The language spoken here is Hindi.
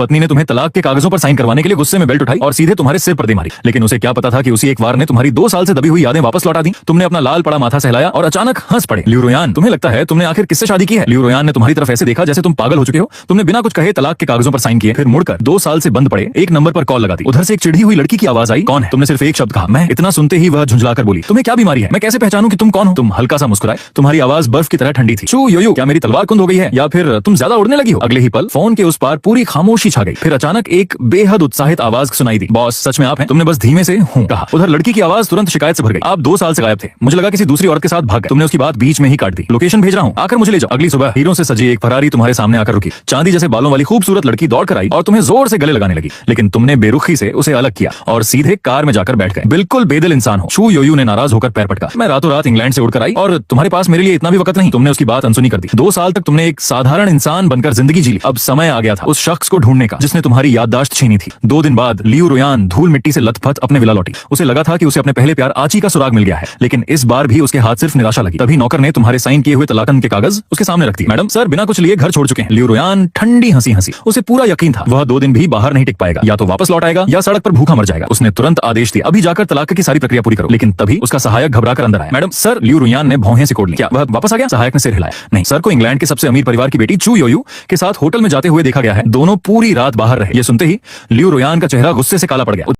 पत्नी ने तुम्हें तलाक के कागजों पर साइन करवाने के लिए गुस्से में बेल्ट उठाई और सीधे तुम्हारे सिर पर दे मारी। लेकिन उसे क्या पता था कि उसी एक वार ने तुम्हारी 2 साल से दबी हुई यादें वापस लौटा दी। तुमने अपना लाल पड़ा माथा सहलाया और अचानक हंस पड़े। लियू रोयान, तुम्हें लगता है तुमने आखिर किससे शादी की है? लियू रोयान ने तुम्हारी तरफ ऐसे देखा जैसे तुम पागल हो चुके हो। तुमने बिना कुछ कहे तलाक के कागजों पर साइन किए, फिर मुड़कर 2 साल से बंद पड़े एक नंबर पर कॉल लगा दी। उधर से एक चिढ़ी हुई लड़की की आवाज आई, कौन है? तुमने सिर्फ एक शब्द कहा, मैं। इतना सुनते ही वह झुंझलाकर बोली, तुम्हें क्या बीमारी है? मैं कैसे पहचानूं कि तुम कौन हो? तुम हल्का सा मुस्कुराए। तुम्हारी आवाज बर्फ की तरह ठंडी थी। चू योयो, क्या मेरी तलवार कुंद हो गई है या फिर तुम ज्यादा उड़ने लगी हो? अगले ही पल फोन के उस पार पूरी खामोशी छा गई। फिर अचानक एक बेहद उत्साहित आवाज सुनाई दी, बॉस सच में आप हैं? तुमने बस धीमे से हूं कहा। उधर लड़की की आवाज तुरंत शिकायत से भर गई, आप 2 साल से गायब थे। मुझे लगा किसी दूसरी औरत के साथ भाग गए। तुमने उसकी बात बीच में ही काट दी। लोकेशन भेज रहा हूं, आकर मुझे ले जाओ। अगली सुबह हीरों से सजी एक फरारी तुम्हारे सामने आकर रुकी। चांदी जैसे बालों वाली खूबसूरत लड़की दौड़ कर आई और तुम्हें जोर से गले लगाने लगी, लेकिन तुमने बेरुखी से उसे अलग किया और सीधे कार में जाकर बैठ गए। बिल्कुल बेदिल इंसान हो। चू योयू ने नाराज होकर पैर पटका, मैं रातों रात इंग्लैंड से उड़कर आई और तुम्हारे पास मेरे लिए इतना भी वक्त नहीं। तुमने उसकी बात अनसुनी कर दी। 2 साल तक तुमने एक साधारण इंसान बनकर जिंदगी जी ली। अब समय आ गया था उस शख्स को ढूंढने का जिसने तुम्हारी याददाश्त छीनी थी। 2 दिन बाद लियू रोयान धूल मिट्टी से लथपथ अपने विला लौटी। उसे लगा था कि उसे अपने पहले प्यार आची का सुराग मिल गया है, लेकिन इस बार भी उसके हाथ सिर्फ निराशा लगी। तभी नौकर ने तुम्हारे साइन किए हुए तलाकन के कागज उसके सामने रख दिए। मैडम सर बिना कुछ लिए घर छोड़ चुके हैं। लियू रोयान ठंडी हंसी हंसी। उसे पूरा यकीन था वह 2 दिन भी बाहर नहीं टिक पाएगा, या तो वापस लौट आएगा या सड़क पर भूखा मर जाएगा। उसने तुरंत आदेश दिया, अभी जाकर तलाक की सारी प्रक्रिया पूरी करो। लेकिन तभी उसका सहायक घबराकर अंदर आया। मैडम सर, लियू रोयान ने भौहें सिकोड़ ली। क्या वह वापस आ गया? सहायक ने सिर हिलाया। नहीं सर को इंग्लैंड के सबसे अमीर परिवार की बेटी चू योयू के साथ होटल में जाते हुए देखा गया है। दोनों पूरी रात बाहर रहे। ये सुनते ही लियू रोयान का चेहरा गुस्से से काला पड़ गया।